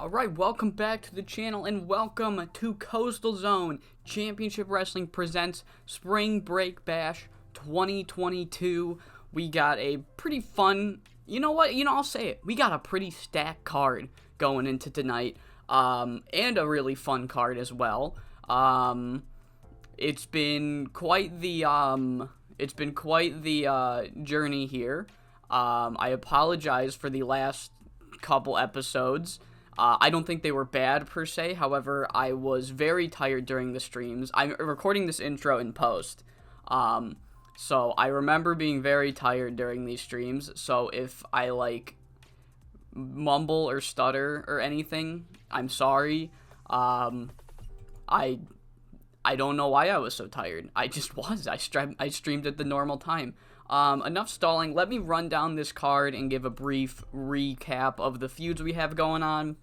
Alright, welcome back to the channel and welcome to Coastal Zone. Championship Wrestling presents Spring Break Bash 2022. We got a pretty fun, I'll say it. We got a pretty stacked card going into tonight. And a really fun card as well. It's been quite the journey here. I apologize for the last couple episodes. I don't think they were bad per se. However, I was very tired during the streams. I'm recording this intro in post. So I remember being very tired during these streams. So if I mumble or stutter or anything, I'm sorry. I don't know why I was so tired. I just was. I streamed at the normal time. Enough stalling. Let me run down this card and give a brief recap of the feuds we have going on.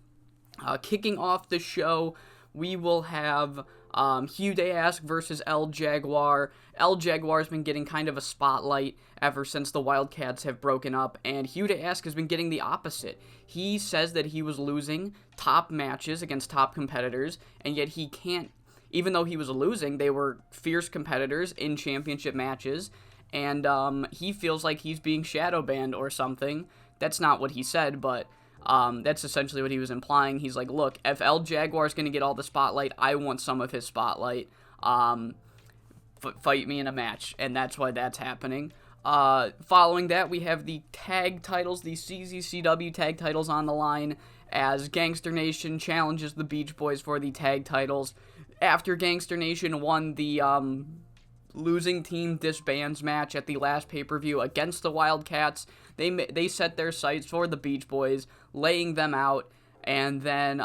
Kicking off the show, we will have Hugh Dayask versus El Jaguar. El Jaguar's been getting kind of a spotlight ever since the Wildcats have broken up, and Hugh Dayask has been getting the opposite. He says that he was losing top matches against top competitors, and yet he can't, even though he was losing, they were fierce competitors in championship matches, and he feels like he's being shadow banned or something. That's not what he said, but that's essentially what he was implying. He's like, look, if El Jaguar's going to get all the spotlight, I want some of his spotlight. Fight me in a match, and that's why that's happening. Following that, we have the tag titles, the CZCW tag titles on the line, as Gangster Nation challenges the Beach Boys for the tag titles. After Gangster Nation won the losing team disbands match at the last pay-per-view against the Wildcats, they set their sights for the Beach Boys, laying them out, and then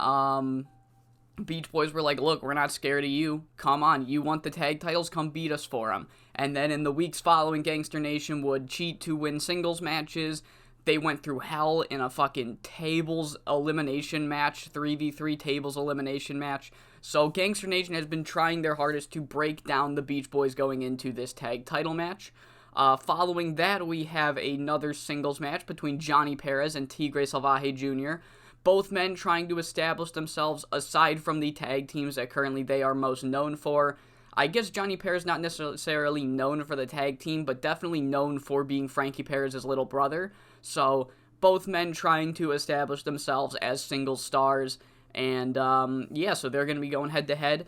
Beach Boys were like, look, we're not scared of you. Come on, you want the tag titles? Come beat us for them. And then in the weeks following, Gangster Nation would cheat to win singles matches. They went through hell in a fucking tables elimination match, 3v3 tables elimination match. So Gangster Nation has been trying their hardest to break down the Beach Boys going into this tag title match. Following that, we have another singles match between Johnny Perez and Tigre Salvaje Jr., both men trying to establish themselves aside from the tag teams that currently they are most known for. I guess Johnny Perez not necessarily known for the tag team, but definitely known for being Frankie Perez's little brother. So both men trying to establish themselves as single stars. And so they're going to be going head-to-head.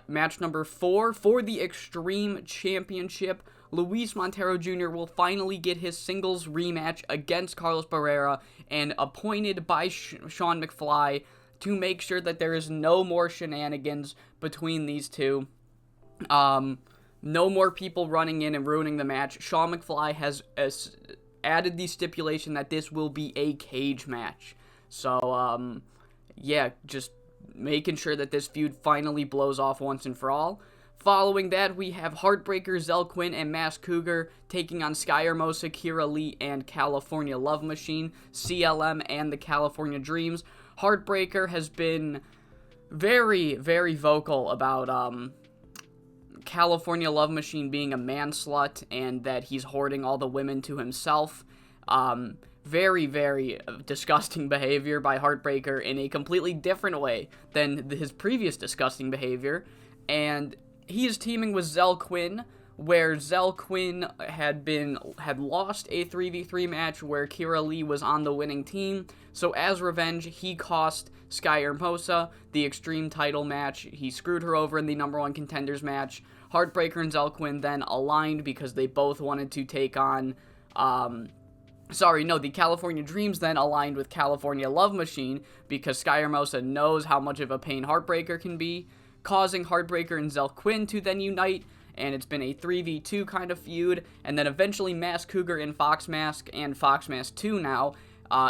Match number 4 for the Extreme Championship. Luis Montero Jr. will finally get his singles rematch against Carlos Barrera, and appointed by Sean McFly to make sure that there is no more shenanigans between these two. No more people running in and ruining the match. Sean McFly has added the stipulation that this will be a cage match. So, just making sure that this feud finally blows off once and for all. Following that, we have Heartbreaker, Zell Quinn, and Masked Cougar taking on Sky Hermosa, Kira Lee, and California Love Machine, CLM, and the California Dreams. Heartbreaker has been very, very vocal about California Love Machine being a man slut and that he's hoarding all the women to himself. Very, very disgusting behavior by Heartbreaker in a completely different way than his previous disgusting behavior. And he is teaming with Zell Quinn, where Zell Quinn had lost a 3v3 match where Kira Lee was on the winning team. So as revenge, he cost Sky Hermosa the Extreme title match. He screwed her over in the number 1 contenders match. Heartbreaker and Zell Quinn then aligned because they both wanted to take on the California Dreams then aligned with California Love Machine because Sky Hermosa knows how much of a pain Heartbreaker can be, causing Heartbreaker and Zell Quinn to then unite, and it's been a 3v2 kind of feud, and then eventually Masked Cougar and Fox Mask 2 now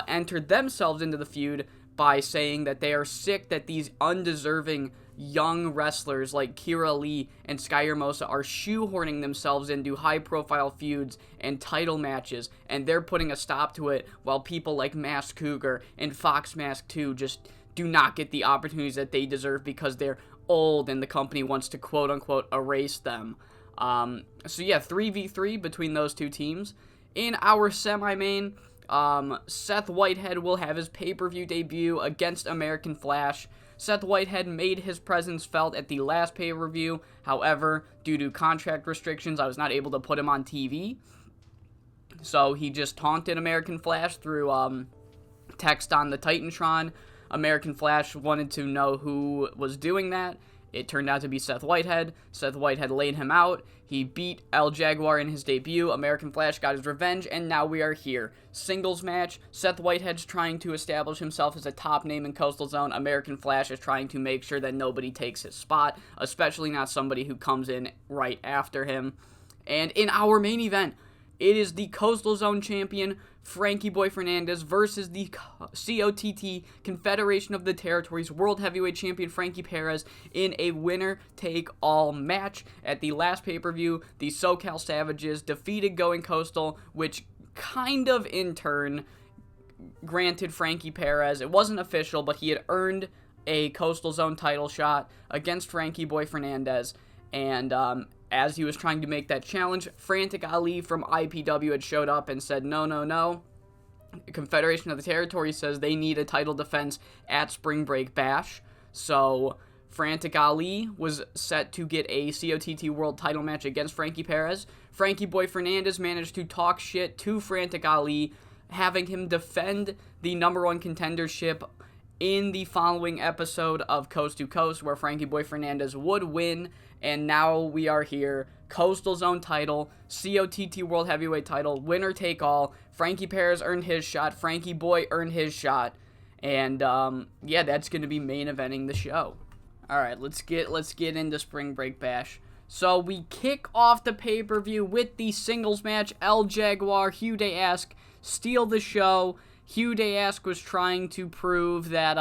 entered themselves into the feud by saying that they are sick that these undeserving young wrestlers like Kira Lee and Sky Hermosa are shoehorning themselves into high-profile feuds and title matches, and they're putting a stop to it while people like Masked Cougar and Fox Mask 2 just do not get the opportunities that they deserve because they're old and the company wants to quote-unquote erase them. 3v3 between those two teams. In our semi-main, Seth Whitehead will have his pay-per-view debut against American Flash. Seth Whitehead made his presence felt at the last pay-per-view. However, due to contract restrictions, I was not able to put him on TV. So he just taunted American Flash through text on the Titantron. American Flash wanted to know who was doing that. It turned out to be Seth Whitehead. Seth Whitehead laid him out. He beat El Jaguar in his debut. American Flash got his revenge, and now we are here. Singles match. Seth Whitehead's trying to establish himself as a top name in Coastal Zone. American Flash is trying to make sure that nobody takes his spot, especially not somebody who comes in right after him. And in our main event, it is the Coastal Zone champion, Frankie-Boy Fernandez, versus the COTT, Confederation of the Territories, World Heavyweight Champion Frankie Perez in a winner-take-all match. At the last pay-per-view, the SoCal Savages defeated Going Coastal, which kind of, in turn, granted Frankie Perez. It wasn't official, but he had earned a Coastal Zone title shot against Frankie-Boy Fernandez, and as he was trying to make that challenge, Frantic Ali from IPW had showed up and said, no. Confederation of the Territory says they need a title defense at Spring Break Bash. So Frantic Ali was set to get a COTT World title match against Frankie Perez. Frankie-Boy Fernandez managed to talk shit to Frantic Ali, having him defend the number one contendership in the following episode of Coast to Coast, where Frankie-Boy Fernandez would win. And now we are here. Coastal Zone title, COTT World Heavyweight title, winner take all. Frankie Perez earned his shot. Frankie Boy earned his shot. And yeah, that's going to be main eventing the show. All right, let's get into Spring Break Bash. So we kick off the pay-per-view with the singles match. El Jaguar, Hugh Day-Ask steal the show. Hugh Day-Ask was trying to prove that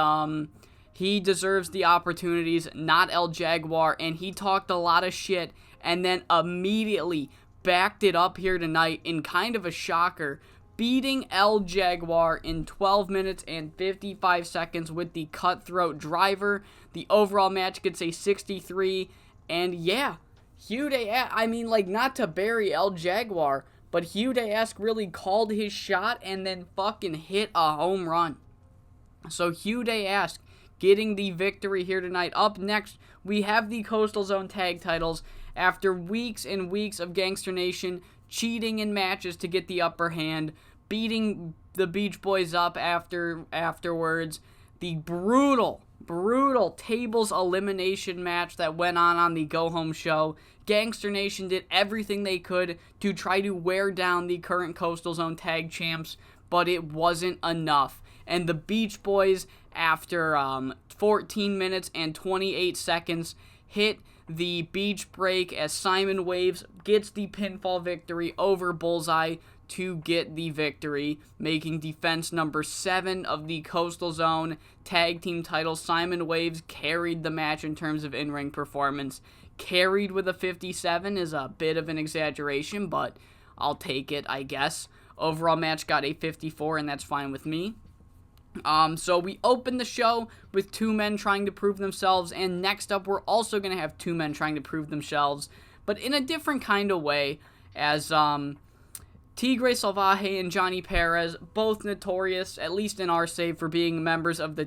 he deserves the opportunities, not El Jaguar, and he talked a lot of shit and then immediately backed it up here tonight in kind of a shocker, beating El Jaguar in 12 minutes and 55 seconds with the cutthroat driver. The overall match gets a 63, and yeah, Hugh Day-Ask, I mean, like, not to bury El Jaguar, but Hugh Day-Ask really called his shot and then fucking hit a home run. So Hugh Day-Ask getting the victory here tonight. Up next, we have the Coastal Zone tag titles. After weeks and weeks of Gangster Nation cheating in matches to get the upper hand, beating the Beach Boys up afterwards, the brutal tables elimination match that went on the Go Home show, Gangster Nation did everything they could to try to wear down the current Coastal Zone tag champs, but it wasn't enough. And the Beach Boys, after 14 minutes and 28 seconds, hit the beach break as Simon Waves gets the pinfall victory over Bullseye to get the victory, making defense number 7 of the Coastal Zone tag team title. Simon Waves carried the match in terms of in-ring performance. Carried with a 57 is a bit of an exaggeration, but I'll take it, I guess. Overall match got a 54, and that's fine with me. So we open the show with two men trying to prove themselves, and next up we're also going to have two men trying to prove themselves, but in a different kind of way, as Tigre Salvaje and Johnny Perez, both notorious, at least in our save, for being members of a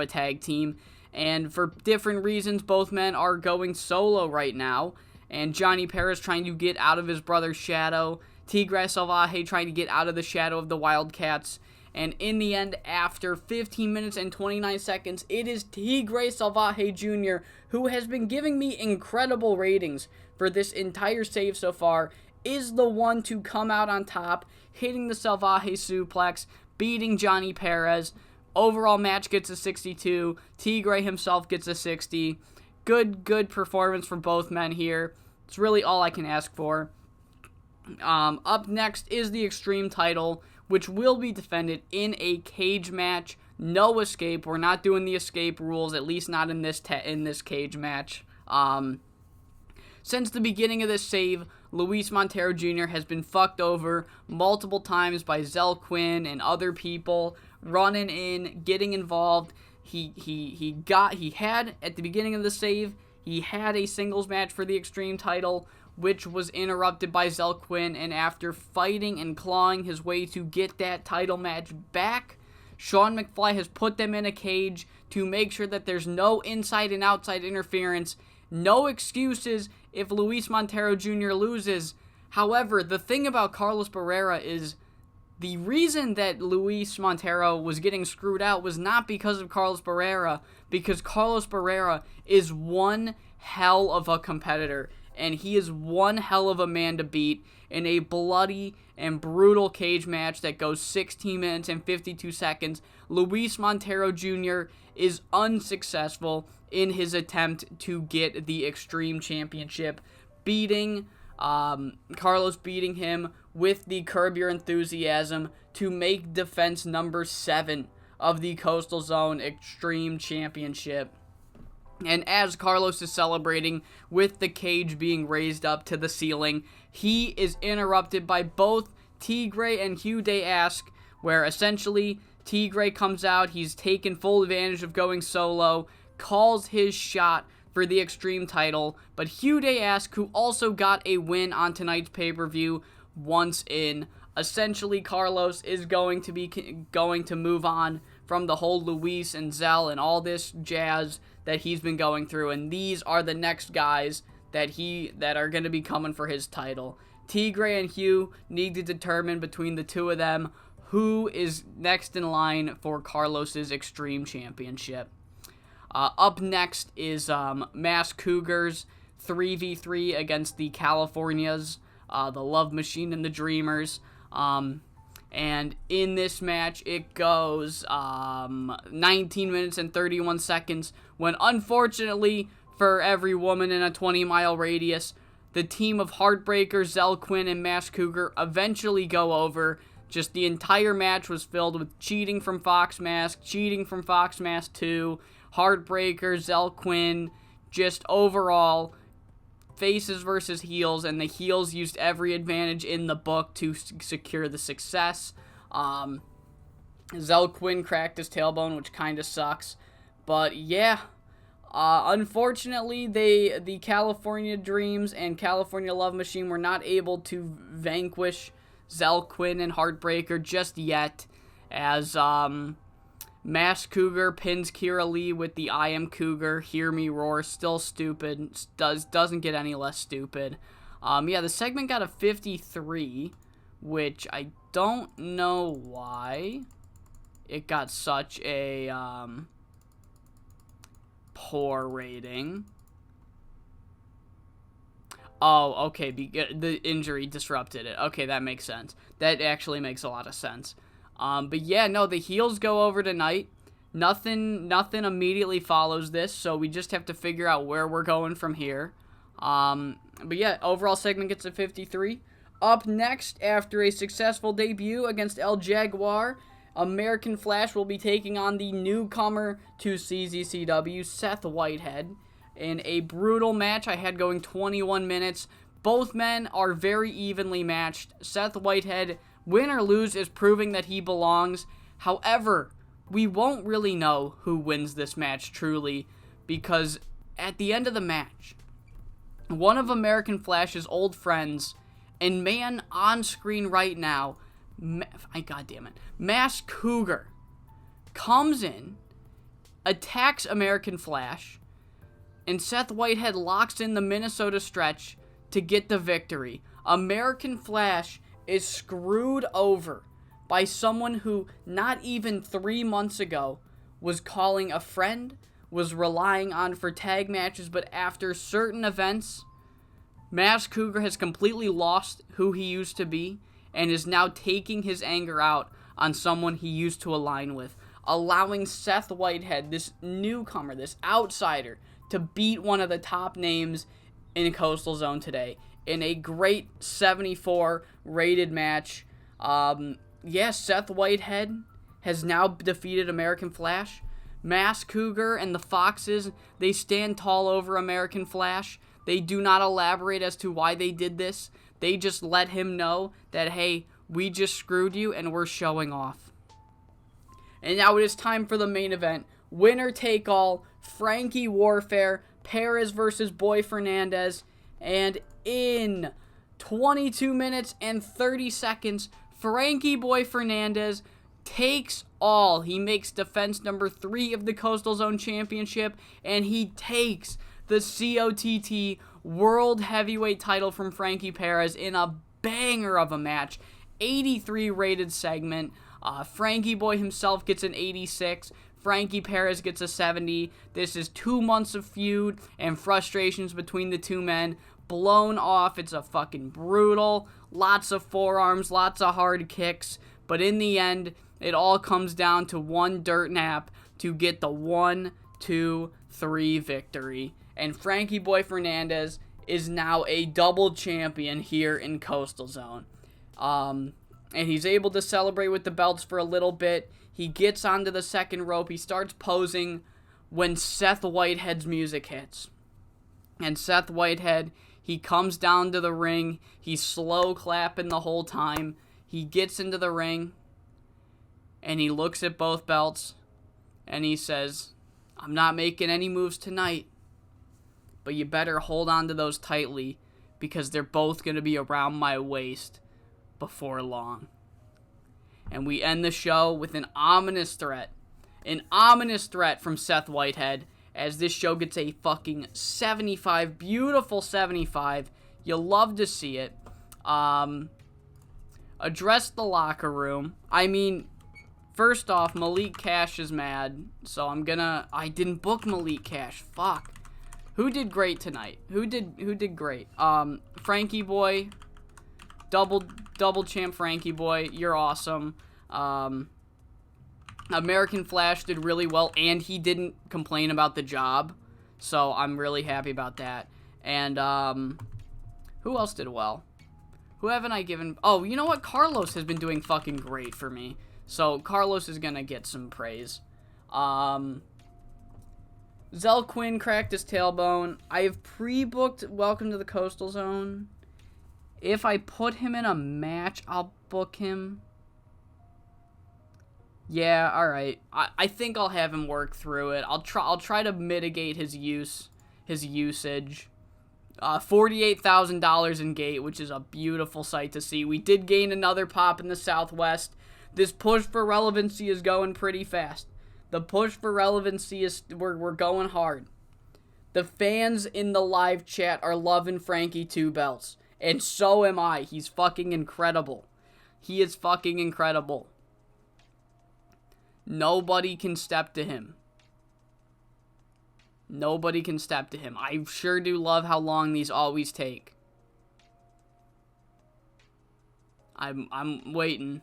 tag team, and for different reasons, both men are going solo right now, and Johnny Perez trying to get out of his brother's shadow, Tigre Salvaje trying to get out of the shadow of the Wildcats. And in the end, after 15 minutes and 29 seconds, it is Tigre Salvaje Jr., who has been giving me incredible ratings for this entire save so far, is the one to come out on top, hitting the Salvaje suplex, beating Johnny Perez. Overall match gets a 62. Tigre himself gets a 60. Good performance from both men here. It's really all I can ask for. Up next is the Extreme title, which will be defended in a cage match. No escape. We're not doing the escape rules, at least not in this cage match. Since the beginning of this save, Luis Montero Jr. has been fucked over multiple times by Zell Quinn and other people running in, getting involved. He had at the beginning of the save, he had a singles match for the Extreme title which was interrupted by Quinn, and after fighting and clawing his way to get that title match back, Sean McFly has put them in a cage to make sure that there's no inside and outside interference, no excuses if Luis Montero Jr. loses. However, the thing about Carlos Barrera is the reason that Luis Montero was getting screwed out was not because of Carlos Barrera, because Carlos Barrera is one hell of a competitor, and he is one hell of a man to beat in a bloody and brutal cage match that goes 16 minutes and 52 seconds. Luis Montero Jr. is unsuccessful in his attempt to get the Extreme Championship, Carlos beating him with the Curb Your Enthusiasm to make defense number 7 of the Coastal Zone Extreme Championship. And as Carlos is celebrating with the cage being raised up to the ceiling, he is interrupted by both Tigre and Hugh Day Ask, where essentially Tigre comes out, he's taken full advantage of going solo, calls his shot for the Extreme title, but Hugh Day Ask, who also got a win on tonight's pay-per-view, once in. Essentially, Carlos is going to move on from the whole Luis and Zell and all this jazz that he's been going through, and these are the next guys that are going to be coming for his title. Tigre and Hugh need to determine between the two of them who is next in line for Carlos's Extreme Championship. Up next is Mass Cougars 3v3 against the Californias, the Love Machine and the Dreamers. And in this match, it goes 19 minutes and 31 seconds when, unfortunately, for every woman in a 20-mile radius, the team of Heartbreaker, Zell Quinn, and Mass Cougar eventually go over. Just the entire match was filled with cheating from Fox Mask 2, Heartbreaker, Zell Quinn, just overall faces versus heels, and the heels used every advantage in the book to secure the success. Zell Quinn cracked his tailbone, which kind of sucks, but yeah, unfortunately, the California Dreams and California Love Machine were not able to vanquish Zell Quinn and Heartbreaker just yet, as Mass Cougar pins Kira Lee with the I Am Cougar, Hear Me Roar, still stupid, doesn't get any less stupid. The segment got a 53, which I don't know why it got such a poor rating. Oh, okay, the injury disrupted it. Okay, that makes sense. That actually makes a lot of sense. But yeah, no, the heels go over tonight. Nothing immediately follows this, so we just have to figure out where we're going from here. But yeah, overall segment gets a 53. Up next, after a successful debut against El Jaguar, American Flash will be taking on the newcomer to CZCW, Seth Whitehead, in a brutal match I had going 21 minutes. Both men are very evenly matched. Seth Whitehead, win or lose, is proving that he belongs. However, we won't really know who wins this match truly, because at the end of the match, one of American Flash's old friends, and man on screen right now, Mass Cougar, comes in, attacks American Flash, and Seth Whitehead locks in the Minnesota stretch to get the victory. American Flash is screwed over by someone who not even 3 months ago was calling a friend, was relying on for tag matches, but after certain events, Mass Cougar has completely lost who he used to be and is now taking his anger out on someone he used to align with, allowing Seth Whitehead, this newcomer, this outsider, to beat one of the top names in Coastal Zone today in a great 74 rated match. Seth Whitehead has now defeated American Flash. Mass Cougar and the Foxes, they stand tall over American Flash. They do not elaborate as to why they did this. They just let him know that, hey, we just screwed you and we're showing off. And now it is time for the main event. Winner take all, Frankie Warfare, Perez versus Boy Fernandez. And in 22 minutes and 30 seconds, Frankie-Boy Fernandez takes all. He makes defense number 3 of the Coastal Zone Championship, and he takes the COTT World Heavyweight title from Frankie Perez in a banger of a match. 83 rated segment. Frankie Boy himself gets an 86. Frankie Perez gets a 70. This is 2 months of feud and frustrations between the two men blown off. It's a fucking brutal. Lots of forearms, lots of hard kicks. But in the end, it all comes down to one dirt nap to get the 1-2-3 victory. And Frankie Boy Fernandez is now a double champion here in Coastal Zone. And he's able to celebrate with the belts for a little bit. He gets onto the second rope. He starts posing when Seth Whitehead's music hits. And Seth Whitehead, he comes down to the ring. He's slow clapping the whole time. He gets into the ring. And he looks at both belts. And he says, "I'm not making any moves tonight. But you better hold on to those tightly, because they're both going to be around my waist before long." And we end the show with an ominous threat. An ominous threat from Seth Whitehead, as this show gets a fucking 75. Beautiful 75. You'll love to see it. Address the locker room. I mean, first off, Malik Cash is mad. So I didn't book Malik Cash. Fuck. Who did great tonight? Who did great? Frankie Boy. Double champ Frankie Boy. You're awesome. American Flash did really well, and he didn't complain about the job. So I'm really happy about that. And who else did well? Who haven't I given? Oh, you know what? Carlos has been doing fucking great for me. So Carlos is gonna get some praise. Zell Quinn cracked his tailbone. I have pre-booked Welcome to the Coastal Zone. If I put him in a match, I'll book him. Yeah, alright. I think I'll have him work through it. I'll try to mitigate his usage. $48,000 in gate, which is a beautiful sight to see. We did gain another pop in the Southwest. This push for relevancy is going pretty fast. The push for relevancy is, we're going hard. The fans in the live chat are loving Frankie 2 belts. And so am I. He's fucking incredible. He is fucking incredible. Nobody can step to him. Nobody can step to him. I sure do love how long these always take. I'm waiting.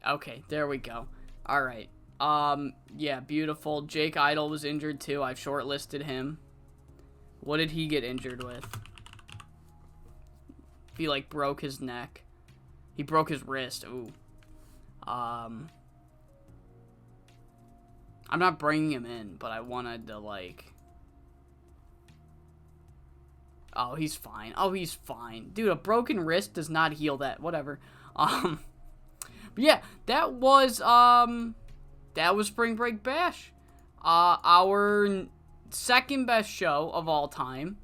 Okay, there we go. Alright. Yeah, beautiful. Jake Idol was injured too. I've shortlisted him. What did he get injured with? He, like, broke his neck. He broke his wrist. Ooh. I'm not bringing him in, but I wanted to, like... Oh, he's fine. Oh, he's fine. Dude, a broken wrist does not heal that. Whatever. But yeah, that was Spring Break Bash. Our second best show of all time.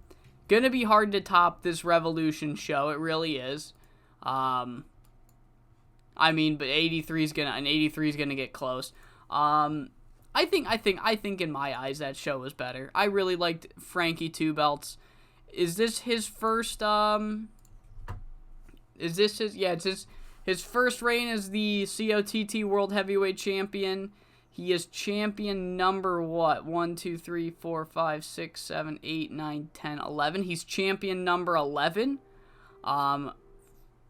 Gonna be hard to top this Revolution show. It really is. I mean, but 83 is gonna get close. I think in my eyes that show was better. I really liked Frankie 2 belts. Is this his first it's his first reign as the COTT World Heavyweight Champion. He is champion number what? 1, 2, 3, 4, 5, 6, 7, 8, 9, 10, 11. He's champion number 11.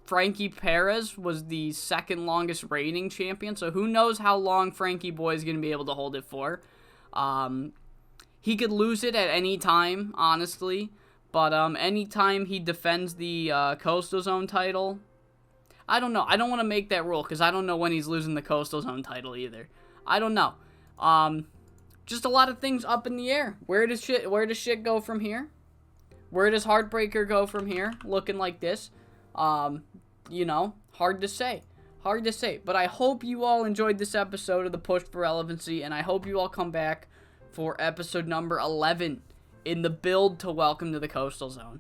Frankie Perez was the second longest reigning champion, so who knows how long Frankie Boy is going to be able to hold it for. He could lose it at any time, honestly, but anytime he defends the Coastal Zone title, I don't know. I don't want to make that rule, because I don't know when he's losing the Coastal Zone title either. I don't know. Just a lot of things up in the air. Where does shit go from here? Where does Heartbreaker go from here? Looking like this. You know, hard to say. Hard to say. But I hope you all enjoyed this episode of the Push for Relevancy, and I hope you all come back for episode number 11 in the build to Welcome to the Coastal Zone.